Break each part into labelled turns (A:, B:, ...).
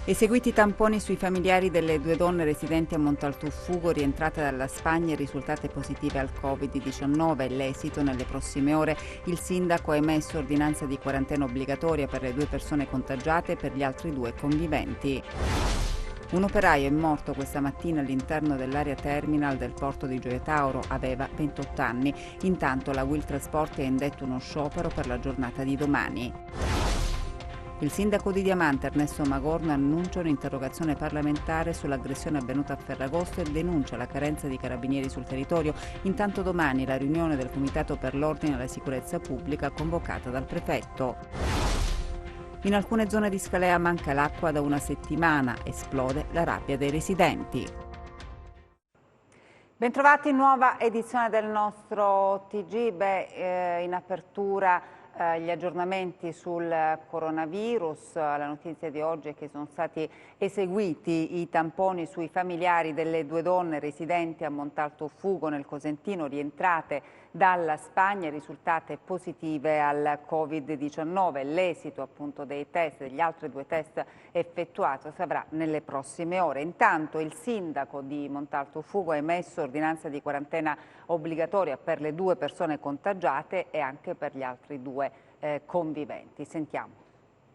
A: Eseguiti i tamponi sui familiari delle due donne residenti a Montaltuffugo rientrate dalla Spagna e risultate positive al Covid-19. L'esito nelle prossime ore. Il sindaco ha emesso ordinanza di quarantena obbligatoria per le due persone contagiate e per gli altri due conviventi. Un operaio è morto questa mattina all'interno dell'area terminal del porto di Gioia Tauro, aveva 28 anni. Intanto la Will Trasport ha indetto uno sciopero per la giornata di domani. Il sindaco di Diamante, Ernesto Magorno, annuncia un'interrogazione parlamentare sull'aggressione avvenuta a Ferragosto e denuncia la carenza di carabinieri sul territorio. Intanto domani la riunione del Comitato per l'Ordine e la Sicurezza Pubblica convocata dal prefetto. In alcune zone di Scalea manca l'acqua da una settimana, esplode la rabbia dei residenti. Bentrovati in nuova edizione del nostro TG. In apertura gli aggiornamenti sul coronavirus. La notizia di oggi è che sono stati eseguiti i tamponi sui familiari delle due donne residenti a Montaltoffugo nel Cosentino, rientrate dalla Spagna, risultate positive al Covid-19. L'esito appunto dei test, degli altri due test effettuati, si avrà nelle prossime ore. Intanto il sindaco di Montaltoffugo ha emesso ordinanza di quarantena obbligatoria per le due persone contagiate e anche per gli altri due conviventi. Sentiamo.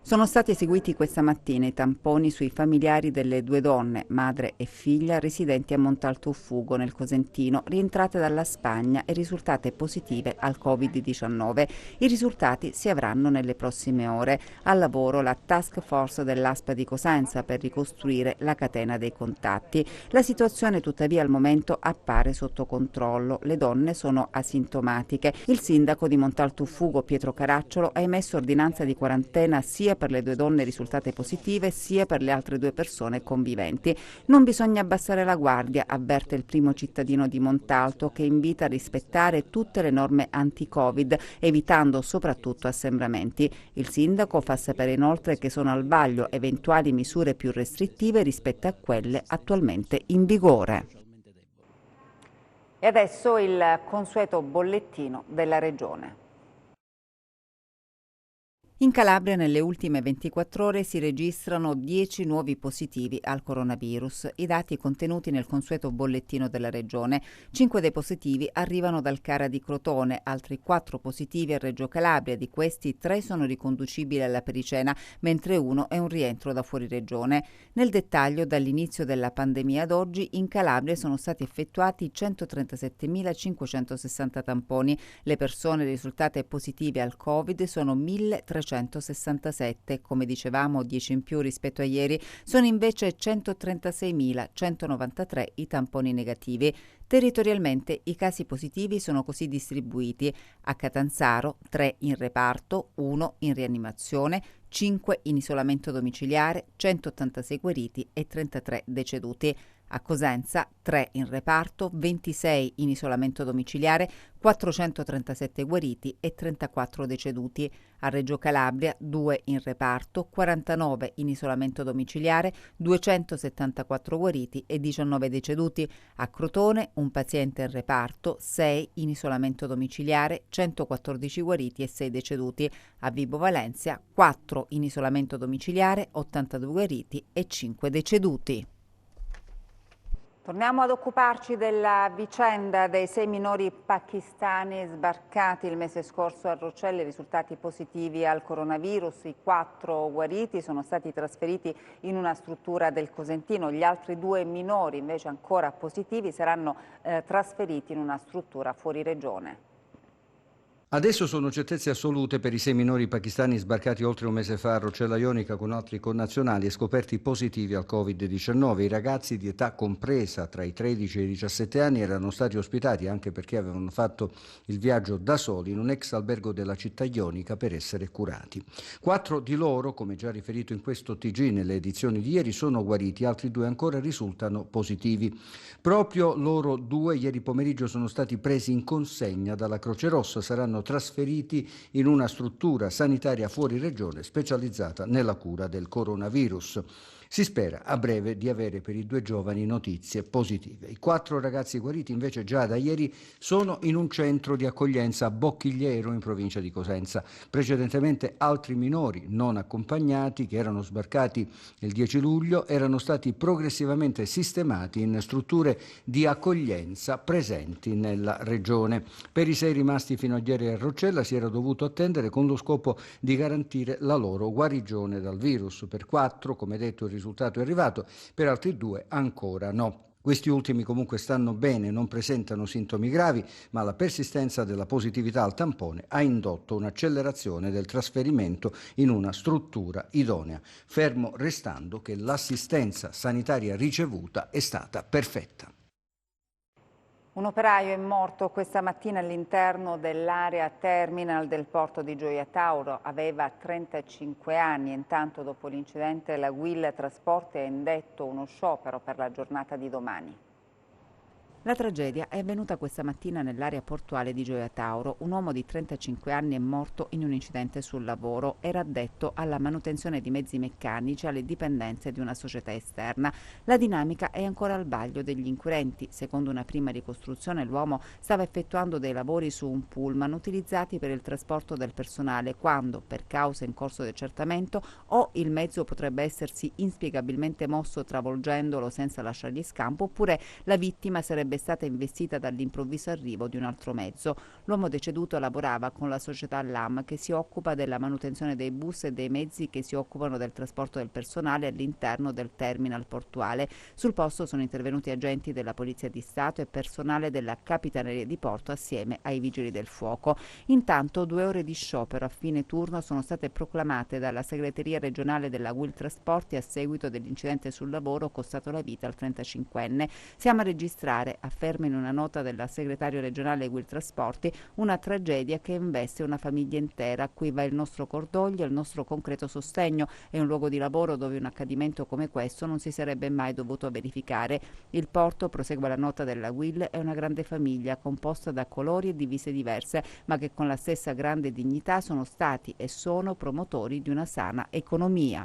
A: Sono stati eseguiti questa mattina i tamponi sui familiari delle due donne, madre e figlia, residenti a Montaltoffugo nel Cosentino, rientrate dalla Spagna e risultate positive al Covid-19. I risultati si avranno nelle prossime ore. Al lavoro la task force dell'ASPA di Cosenza per ricostruire la catena dei contatti. La situazione tuttavia al momento appare sotto controllo. Le donne sono asintomatiche. Il sindaco di Montaltoffugo, Pietro Caracciolo, ha emesso ordinanza di quarantena sia per le due donne risultate positive sia per le altre due persone conviventi. Non bisogna abbassare la guardia, avverte il primo cittadino di Montalto, che invita a rispettare tutte le norme anti-Covid, evitando soprattutto assembramenti. Il sindaco fa sapere inoltre che sono al vaglio eventuali misure più restrittive rispetto a quelle attualmente in vigore. E adesso il consueto bollettino della Regione. In Calabria nelle ultime 24 ore si registrano 10 nuovi positivi al coronavirus. I dati contenuti nel consueto bollettino della Regione. 5 dei positivi arrivano dal CARA di Crotone, altri 4 positivi a Reggio Calabria. Di questi 3 sono riconducibili alla pericena, mentre 1 è un rientro da fuori regione. Nel dettaglio, dall'inizio della pandemia ad oggi, in Calabria sono stati effettuati 137.560 tamponi. Le persone risultate positive al Covid sono 1.367, come dicevamo 10 in più rispetto a ieri. Sono invece 136.193 i tamponi negativi. Territorialmente i casi positivi sono così distribuiti: a Catanzaro 3 in reparto, 1 in rianimazione, 5 in isolamento domiciliare, 186 guariti e 33 deceduti. A Cosenza 3 in reparto, 26 in isolamento domiciliare, 437 guariti e 34 deceduti. A Reggio Calabria 2 in reparto, 49 in isolamento domiciliare, 274 guariti e 19 deceduti. A Crotone un paziente in reparto, 6 in isolamento domiciliare, 114 guariti e 6 deceduti. A Vibo Valentia 4 in isolamento domiciliare, 82 guariti e 5 deceduti. Torniamo ad occuparci della vicenda dei 6 minori pakistani sbarcati il mese scorso a Roccelle, risultati positivi al coronavirus. I 4 guariti sono stati trasferiti in una struttura del Cosentino. Gli altri 2 minori, invece ancora positivi, saranno trasferiti in una struttura fuori regione.
B: Adesso sono certezze assolute per i 6 minori pakistani sbarcati oltre un mese fa a Roccella Ionica con altri connazionali e scoperti positivi al Covid-19. I ragazzi di età compresa tra i 13 e i 17 anni erano stati ospitati, anche perché avevano fatto il viaggio da soli, in un ex albergo della città ionica per essere curati. 4 di loro, come già riferito in questo TG nelle edizioni di ieri, sono guariti, altri 2 ancora risultano positivi. Proprio loro 2 ieri pomeriggio sono stati presi in consegna dalla Croce Rossa, saranno trasferiti in una struttura sanitaria fuori regione specializzata nella cura del coronavirus. Si spera a breve di avere per i 2 giovani notizie positive. I 4 ragazzi guariti invece già da ieri sono in un centro di accoglienza a Bocchigliero in provincia di Cosenza. Precedentemente altri minori non accompagnati che erano sbarcati il 10 luglio erano stati progressivamente sistemati in strutture di accoglienza presenti nella regione. Per i 6 rimasti fino a ieri a Roccella si era dovuto attendere con lo scopo di garantire la loro guarigione dal virus. Per 4, come detto, il risultato è arrivato, per altri 2 ancora no. Questi ultimi comunque stanno bene, non presentano sintomi gravi, ma la persistenza della positività al tampone ha indotto un'accelerazione del trasferimento in una struttura idonea, fermo restando che l'assistenza sanitaria ricevuta è stata perfetta.
A: Un operaio è morto questa mattina all'interno dell'area terminal del porto di Gioia Tauro, aveva 35 anni. Intanto dopo l'incidente la Will Trasporti ha indetto uno sciopero per la giornata di domani. La tragedia è avvenuta questa mattina nell'area portuale di Gioia Tauro. Un uomo di 35 anni è morto in un incidente sul lavoro. Era addetto alla manutenzione di mezzi meccanici alle dipendenze di una società esterna. La dinamica è ancora al vaglio degli inquirenti. Secondo una prima ricostruzione, l'uomo stava effettuando dei lavori su un pullman utilizzati per il trasporto del personale quando, per causa in corso di accertamento, o il mezzo potrebbe essersi inspiegabilmente mosso travolgendolo senza lasciargli scampo, oppure la vittima sarebbe stata investita dall'improvviso arrivo di un altro mezzo. L'uomo deceduto lavorava con la società LAM che si occupa della manutenzione dei bus e dei mezzi che si occupano del trasporto del personale all'interno del terminal portuale. Sul posto sono intervenuti agenti della Polizia di Stato e personale della Capitaneria di Porto assieme ai Vigili del Fuoco. Intanto 2 ore di sciopero a fine turno sono state proclamate dalla segreteria regionale della Will Trasporti a seguito dell'incidente sul lavoro costato la vita al 35enne. Siamo a registrare, afferma in una nota della segretario regionale Will Trasporti, una tragedia che investe una famiglia intera, a cui va il nostro cordoglio e il nostro concreto sostegno. È un luogo di lavoro dove un accadimento come questo non si sarebbe mai dovuto verificare. Il porto, prosegue la nota della Will, è una grande famiglia composta da colori e divise diverse, ma che con la stessa grande dignità sono stati e sono promotori di una sana economia.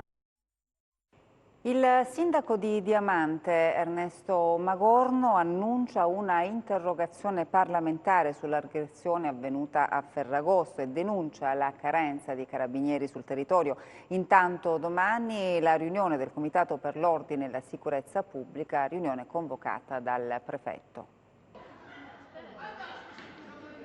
A: Il sindaco di Diamante, Ernesto Magorno, annuncia una interrogazione parlamentare sull'aggressione avvenuta a Ferragosto e denuncia la carenza di carabinieri sul territorio. Intanto domani la riunione del Comitato per l'Ordine e la Sicurezza Pubblica, riunione convocata dal prefetto.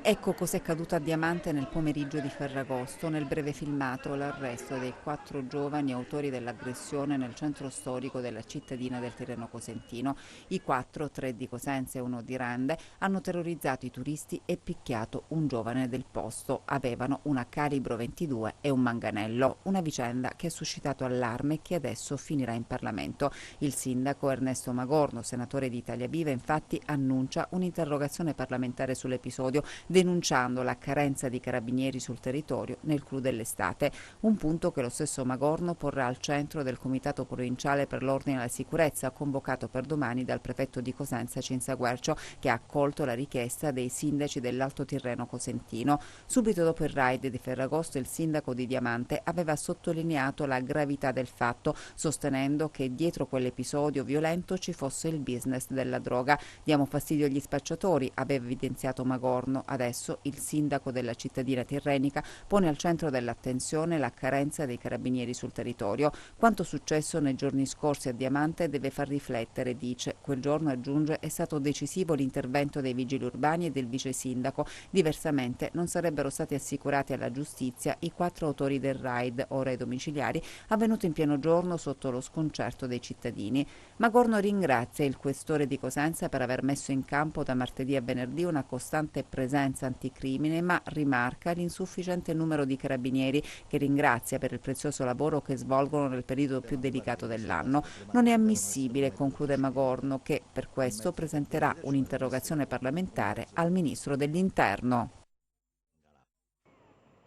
A: Ecco cos'è accaduto a Diamante nel pomeriggio di Ferragosto. Nel breve filmato l'arresto dei 4 giovani autori dell'aggressione nel centro storico della cittadina del Tirreno Cosentino. I 4, 3 di Cosenza e 1 di Rende, hanno terrorizzato i turisti e picchiato un giovane del posto. Avevano una calibro 22 e un manganello. Una vicenda che ha suscitato allarme e che adesso finirà in Parlamento. Il sindaco Ernesto Magorno, senatore di Italia Viva, infatti annuncia un'interrogazione parlamentare sull'episodio, denunciando la carenza di carabinieri sul territorio nel clou dell'estate, un punto che lo stesso Magorno porrà al centro del Comitato Provinciale per l'Ordine e la Sicurezza, convocato per domani dal prefetto di Cosenza Cinzia Guercio, che ha accolto la richiesta dei sindaci dell'Alto Tirreno Cosentino. Subito dopo il raid di Ferragosto, il sindaco di Diamante aveva sottolineato la gravità del fatto, sostenendo che dietro quell'episodio violento ci fosse il business della droga. Diamo fastidio agli spacciatori, aveva evidenziato Magorno. Adesso il sindaco della cittadina tirrenica pone al centro dell'attenzione la carenza dei carabinieri sul territorio. Quanto successo nei giorni scorsi a Diamante deve far riflettere, dice. Quel giorno, aggiunge, è stato decisivo l'intervento dei vigili urbani e del vice sindaco. Diversamente non sarebbero stati assicurati alla giustizia i 4 autori del raid, ora ai domiciliari, avvenuto in pieno giorno sotto lo sconcerto dei cittadini. Magorno ringrazia il questore di Cosenza per aver messo in campo da martedì a venerdì una costante presenza anticrimine, ma rimarca l'insufficiente numero di carabinieri, che ringrazia per il prezioso lavoro che svolgono nel periodo più delicato dell'anno. Non è ammissibile, conclude Magorno, che per questo presenterà un'interrogazione parlamentare al Ministro dell'Interno.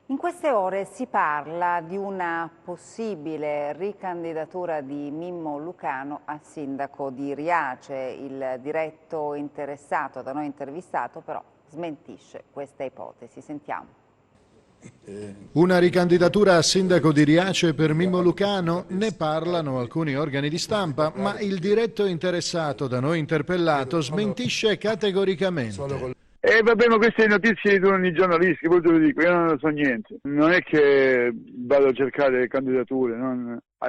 A: In queste ore si parla di una possibile ricandidatura di Mimmo Lucano a sindaco di Riace. Il diretto interessato, da noi intervistato, però smentisce questa ipotesi. Sentiamo.
C: Una ricandidatura a sindaco di Riace per Mimmo Lucano? Ne parlano alcuni organi di stampa, ma il diretto interessato da noi interpellato smentisce categoricamente.
D: Vabbè, ma queste notizie dicono i giornalisti, poi te lo dico, io non so niente. Non è che vado a cercare candidature,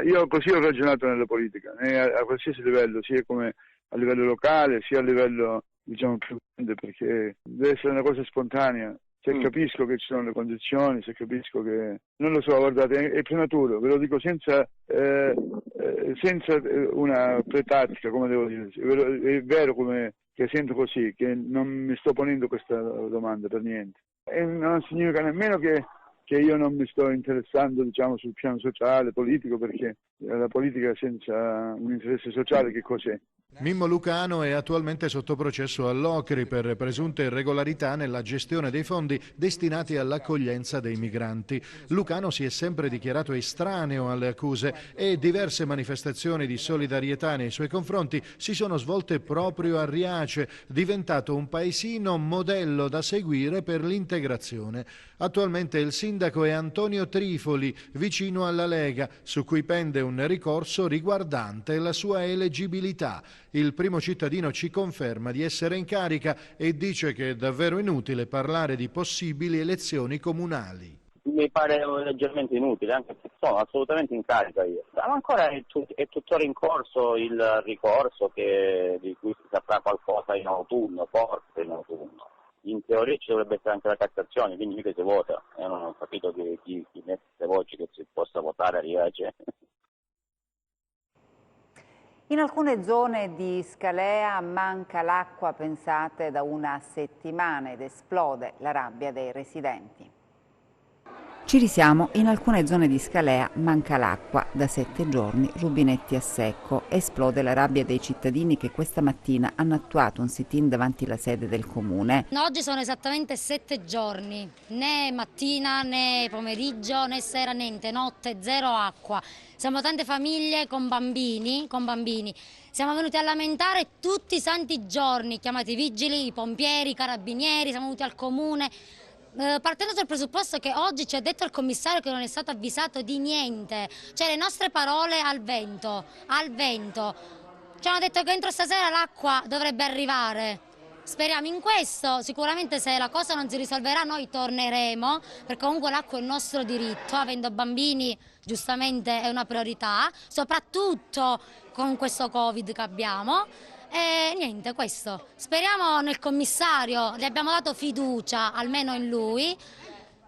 D: io così ho ragionato nella politica, a qualsiasi livello, sia come a livello locale, sia a livello, diciamo, più grande, perché deve essere una cosa spontanea. Se capisco che ci sono le condizioni, se capisco che... Non lo so, guardate, è prematuro, ve lo dico senza una pretattica, come devo dire. È vero che sento così, che non mi sto ponendo questa domanda per niente. E non significa nemmeno che io non mi sto interessando, diciamo, sul piano sociale, politico, perché la politica senza un interesse sociale che cos'è?
C: Mimmo Lucano è attualmente sotto processo all'Ocri per presunte irregolarità nella gestione dei fondi destinati all'accoglienza dei migranti. Lucano si è sempre dichiarato estraneo alle accuse e diverse manifestazioni di solidarietà nei suoi confronti si sono svolte proprio a Riace, diventato un paesino modello da seguire per l'integrazione. Attualmente il sindaco è Antonio Trifoli, vicino alla Lega, su cui pende un ricorso riguardante la sua eleggibilità. Il primo cittadino ci conferma di essere in carica e dice che è davvero inutile parlare di possibili elezioni comunali.
E: Mi pare leggermente inutile, anche se sono assolutamente in carica io. Ma ancora è tuttora in corso il ricorso di cui si saprà qualcosa in autunno, forse in autunno. In teoria ci dovrebbe essere anche la Cassazione, quindi mica si vota. Io non ho capito chi mette queste voci che si possa votare a Riace.
A: In alcune zone di Scalea manca l'acqua, pensate, da una settimana ed esplode la rabbia dei residenti. Ci risiamo, in alcune zone di Scalea manca l'acqua, da 7 giorni rubinetti a secco. Esplode la rabbia dei cittadini che questa mattina hanno attuato un sit-in davanti alla sede del comune.
F: Oggi sono esattamente 7 giorni, né mattina né pomeriggio né sera, niente, notte, zero acqua. Siamo tante famiglie con bambini. Siamo venuti a lamentare tutti i santi giorni, chiamati i vigili, i pompieri, i carabinieri, siamo venuti al comune. Partendo dal presupposto che oggi ci ha detto il commissario che non è stato avvisato di niente, cioè le nostre parole al vento. Ci hanno detto che entro stasera l'acqua dovrebbe arrivare. Speriamo in questo, sicuramente se la cosa non si risolverà noi torneremo, perché comunque l'acqua è il nostro diritto, avendo bambini giustamente è una priorità, soprattutto con questo Covid che abbiamo. E niente, questo. Speriamo nel commissario, gli abbiamo dato fiducia, almeno in lui.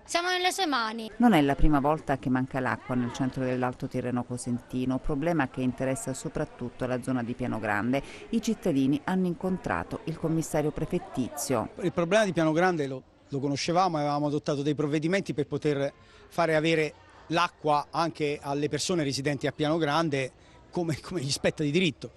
F: Siamo nelle sue mani. Non è la prima volta che manca l'acqua nel centro dell'Alto Tirreno Cosentino, problema che interessa soprattutto la zona di Piano Grande. I cittadini hanno incontrato il commissario prefettizio.
G: Il problema di Piano Grande lo conoscevamo e avevamo adottato dei provvedimenti per poter fare avere l'acqua anche alle persone residenti a Piano Grande come gli spetta di diritto.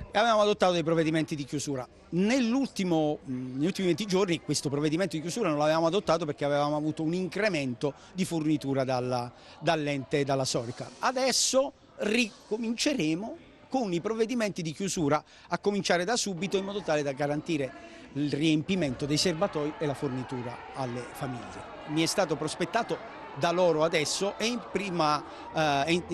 G: E avevamo adottato dei provvedimenti di chiusura. Negli ultimi 20 giorni questo provvedimento di chiusura non l'avevamo adottato perché avevamo avuto un incremento di fornitura dall'ente e dalla Sorica. Adesso ricominceremo con i provvedimenti di chiusura, a cominciare da subito, in modo tale da garantire il riempimento dei serbatoi e la fornitura alle famiglie. Mi è stato prospettato da loro adesso e in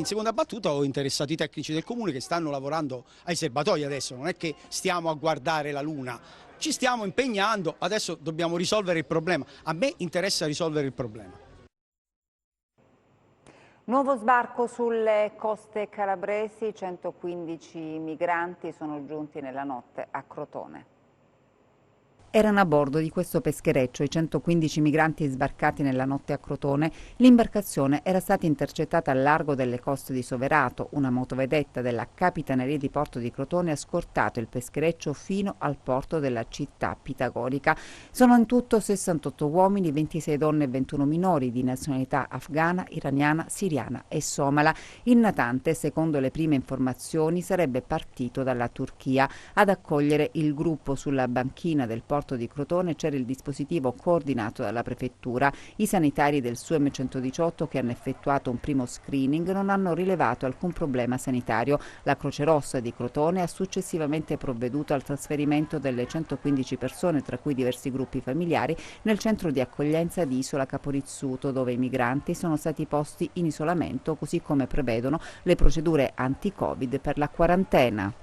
G: seconda battuta ho interessato i tecnici del comune che stanno lavorando ai serbatoi adesso, non è che stiamo a guardare la luna, ci stiamo impegnando, adesso dobbiamo risolvere il problema, a me interessa risolvere il problema.
A: Nuovo sbarco sulle coste calabresi, 115 migranti sono giunti nella notte a Crotone. Erano a bordo di questo peschereccio i 115 migranti sbarcati nella notte a Crotone. L'imbarcazione era stata intercettata al largo delle coste di Soverato. Una motovedetta della Capitaneria di Porto di Crotone ha scortato il peschereccio fino al porto della città pitagorica. Sono in tutto 68 uomini, 26 donne e 21 minori di nazionalità afghana, iraniana, siriana e somala. Il natante, secondo le prime informazioni, sarebbe partito dalla Turchia. Ad accogliere il gruppo sulla banchina del porto dell'aeroporto di Crotone c'era il dispositivo coordinato dalla prefettura. I sanitari del SUEM 118 che hanno effettuato un primo screening non hanno rilevato alcun problema sanitario. La Croce Rossa di Crotone ha successivamente provveduto al trasferimento delle 115 persone, tra cui diversi gruppi familiari, nel centro di accoglienza di Isola Caporizzuto, dove i migranti sono stati posti in isolamento, così come prevedono le procedure anti-Covid per la quarantena.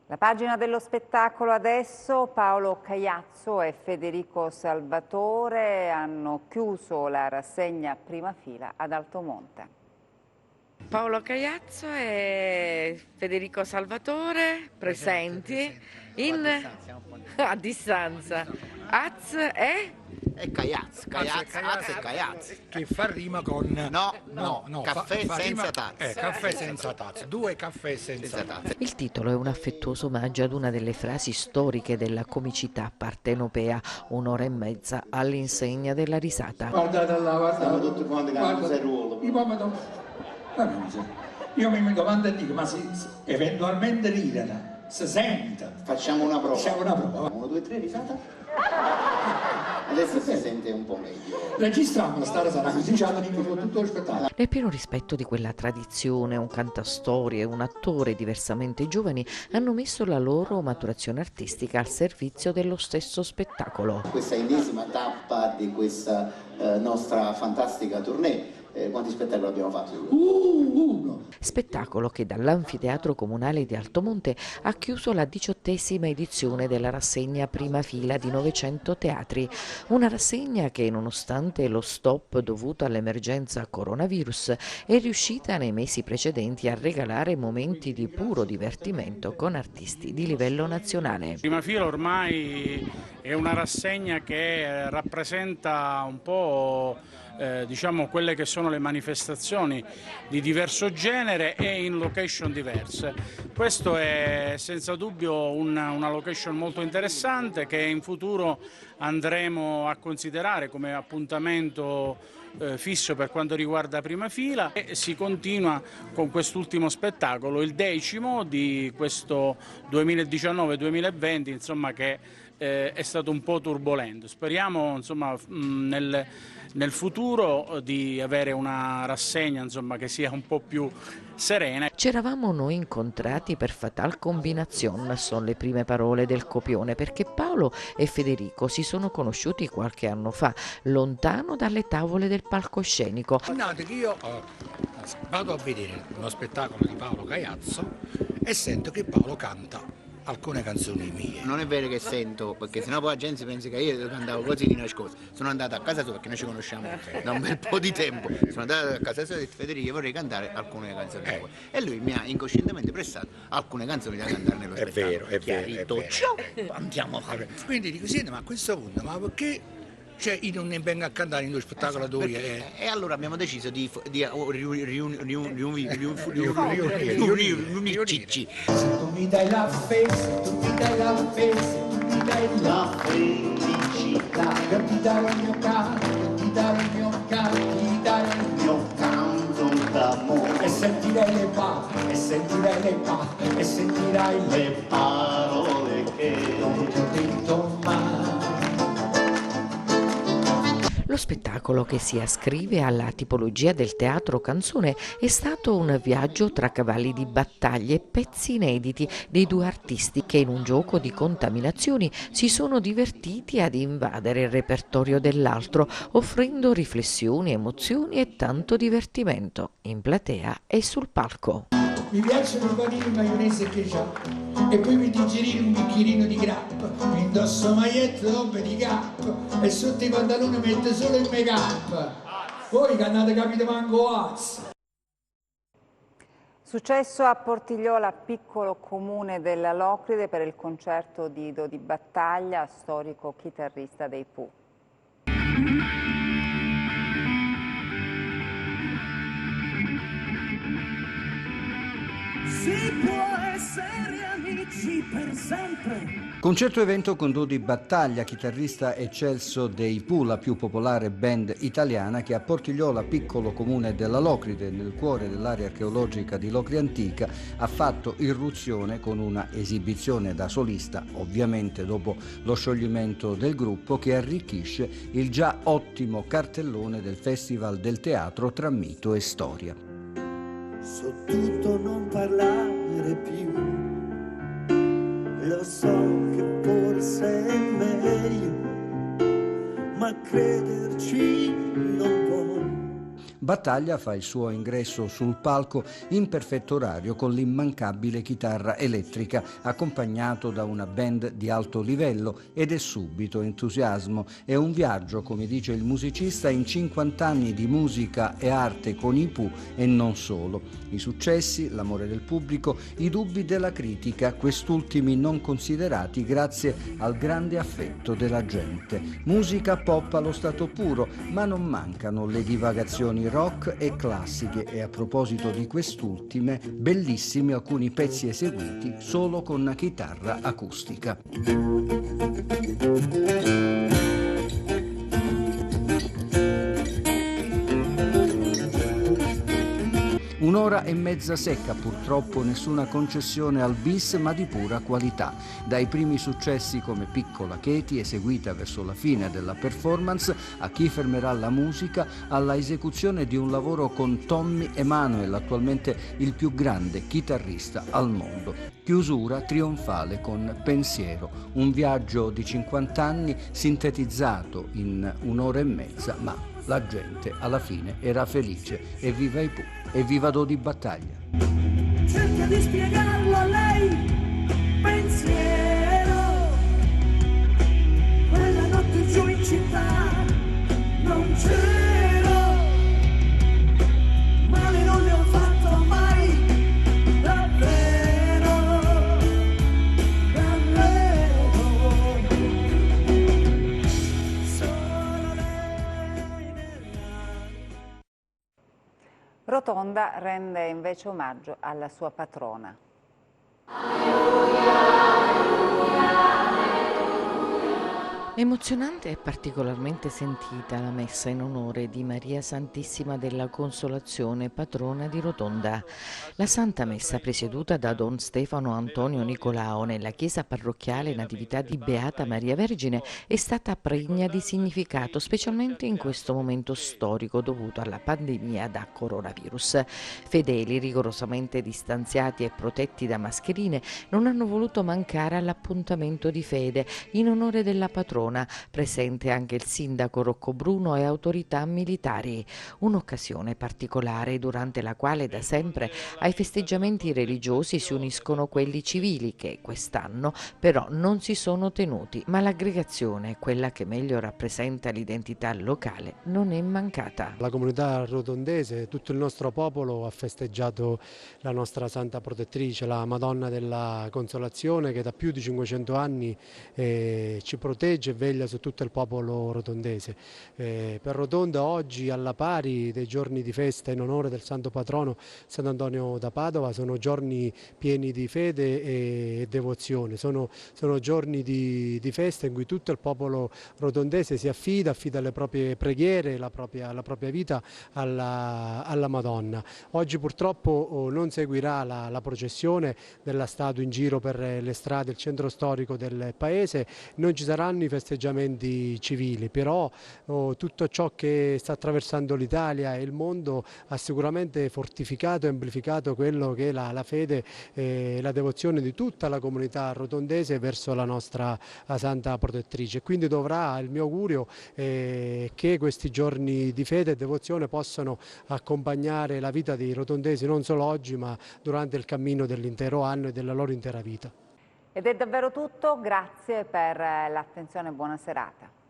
A: La pagina dello spettacolo adesso. Paolo Caiazzo e Federico Salvatore hanno chiuso la rassegna Prima Fila ad Altomonte.
H: Paolo Caiazzo e Federico Salvatore presenti a distanza. Az
I: e Caiazzo, Az e Caiazzo.
J: Che fa rima con...
I: No, caffè senza tazza.
J: Caffè senza tazza, 2 caffè senza tazza.
K: Il titolo è un affettuoso omaggio ad una delle frasi storiche della comicità partenopea, 1 ora e mezza all'insegna della risata.
L: Guardate là, guardate.
I: Stiamo tutti quanti cantando il ruolo.
L: Io mi domando e dico, ma se eventualmente ridere, si sente?
I: Facciamo una prova. 1, 2, 3, risata. Adesso si sente un po' meglio.
L: Registriamo la storia, sarà così, già tutto lo spettacolo.
K: Nel pieno rispetto di quella tradizione, un cantastorie e un attore diversamente giovani hanno messo la loro maturazione artistica al servizio dello stesso spettacolo.
I: Questa ennesima tappa di questa nostra fantastica tournée. Quanti spettacoli abbiamo fatto?
L: 1.
K: Spettacolo che dall'Anfiteatro Comunale di Altomonte ha chiuso la 18ª edizione della rassegna Prima Fila di 900 teatri. Una rassegna che, nonostante lo stop dovuto all'emergenza coronavirus, è riuscita nei mesi precedenti a regalare momenti di puro divertimento con artisti di livello nazionale.
M: Prima Fila ormai è una rassegna che rappresenta un po' diciamo quelle che sono le manifestazioni di diverso genere e in location diverse. Questo è senza dubbio una location molto interessante che in futuro andremo a considerare come appuntamento fisso per quanto riguarda Prima Fila, e si continua con quest'ultimo spettacolo, il 10° di questo 2019-2020, insomma, che è stato un po' turbolento. Speriamo, insomma, nel futuro di avere una rassegna, insomma, che sia un po' più serena.
K: C'eravamo noi incontrati per fatal combination, sono le prime parole del copione, perché Paolo e Federico si sono conosciuti qualche anno fa, lontano dalle tavole del palcoscenico.
J: Guardate che io vado a vedere uno spettacolo di Paolo Caiazzo e sento che Paolo canta alcune canzoni mie.
I: Non è vero che sento, perché sennò poi la gente si pensa che io cantavo così di nascosto. Sono andato a casa sua, perché noi ci conosciamo da un bel po' di tempo. Sono andato a casa sua e ho detto: Federico, vorrei cantare alcune canzoni tue. E lui mi ha incoscientemente prestato alcune canzoni da cantare nello spettacolo.
J: È vero.
I: Andiamo a fare.
J: Quindi dico: senti, ma a questo punto, ma perché io non ne vengo a cantare in due spettacoli
I: E allora abbiamo deciso di riunirci.
L: Se tu mi dai la fece, tu mi dai la fece, tu mi dai la felicità, capitare il mio canto, capitare il mio canto, capitare il mio canto d'amore. E sentirai le parole, e sentirai le parole, e sentirai le parole che non ti ho detto mai.
K: Lo spettacolo, che si ascrive alla tipologia del teatro canzone, è stato un viaggio tra cavalli di battaglia e pezzi inediti dei 2 artisti che, in un gioco di contaminazioni, si sono divertiti ad invadere il repertorio dell'altro, offrendo riflessioni, emozioni e tanto divertimento in platea e sul palco.
L: Mi piacciono i panini, maionese e ketchup, e poi mi digerire un bicchierino di grappa, mi indosso magliette robe di cap, e sotto i pantaloni metto solo il make up. Voi che andate capito manco azzo.
A: Successo a Portigliola, piccolo comune della Locride, per il concerto di Dodi Battaglia, storico chitarrista dei Pooh.
N: Si può essere amici
L: amici per sempre.
B: Concerto evento con Dodi Battaglia, chitarrista eccelso dei Pooh, la più popolare band italiana che a Portigliola, piccolo comune della Locride, nel cuore dell'area archeologica di Locri Antica, ha fatto irruzione con una esibizione da solista, ovviamente dopo lo scioglimento del gruppo, che arricchisce il già ottimo cartellone del Festival del Teatro tra mito e storia.
L: So tutto, non parlare più, lo so che forse è meglio, ma crederci non può.
B: Battaglia fa il suo ingresso sul palco in perfetto orario con l'immancabile chitarra elettrica, accompagnato da una band di alto livello, ed è subito entusiasmo. È un viaggio, come dice il musicista, in 50 anni di musica e arte con i Pooh e non solo. I successi, l'amore del pubblico, i dubbi della critica, quest'ultimi non considerati grazie al grande affetto della gente. Musica pop allo stato puro, ma non mancano le divagazioni rock e classiche, e a proposito di quest'ultime, bellissimi alcuni pezzi eseguiti solo con chitarra acustica. Un'ora e mezza secca, purtroppo nessuna concessione al bis, ma di pura qualità. Dai primi successi come Piccola Katie, eseguita verso la fine della performance, a Chi fermerà la musica, alla esecuzione di un lavoro con Tommy Emmanuel, attualmente il più grande chitarrista al mondo. Chiusura trionfale con Pensiero, un viaggio di 50 anni sintetizzato in un'ora e mezza, ma la gente alla fine era felice. Evviva i Pooh, evviva Dodi Battaglia.
L: Cerca di spiegarlo a lei, pensiero. Quella notte giù in città non c'ero, male non le ho fatto mai, davvero, davvero. Solo lei nella...
A: Rotonda rende invece omaggio alla sua patrona.
K: Emozionante e particolarmente sentita la messa in onore di Maria Santissima della Consolazione, patrona di Rotonda. La Santa Messa, presieduta da Don Stefano Antonio Nicolao nella chiesa parrocchiale Natività di Beata Maria Vergine, è stata pregna di significato, specialmente in questo momento storico dovuto alla pandemia da coronavirus. Fedeli, rigorosamente distanziati e protetti da mascherine, non hanno voluto mancare all'appuntamento di fede in onore della patrona. Presente anche il sindaco Rocco Bruno e autorità militari. Un'occasione particolare durante la quale da sempre ai festeggiamenti religiosi si uniscono quelli civili che quest'anno però non si sono tenuti, ma l'aggregazione, quella che meglio rappresenta l'identità locale, non è mancata.
N: La comunità rotondese, tutto il nostro popolo ha festeggiato la nostra Santa Protettrice, la Madonna della Consolazione, che da più di 500 anni ci protegge e veglia su tutto il popolo rotondese. Per Rotonda oggi, alla pari dei giorni di festa in onore del santo patrono Sant'Antonio da Padova, sono giorni pieni di fede e devozione, sono giorni di festa in cui tutto il popolo rotondese si affida le proprie preghiere, la propria vita alla Madonna. Oggi purtroppo non seguirà la processione della statua in giro per le strade, il centro storico del paese, non ci saranno i festeggiamenti civili, però tutto ciò che sta attraversando l'Italia e il mondo ha sicuramente fortificato e amplificato quello che è la fede e la devozione di tutta la comunità rotondese verso la nostra Santa Protettrice. Quindi dovrà, il mio augurio, che questi giorni di fede e devozione possano accompagnare la vita dei rotondesi non solo oggi ma durante il cammino dell'intero anno e della loro intera vita.
A: Ed è davvero tutto, grazie per l'attenzione e buona serata.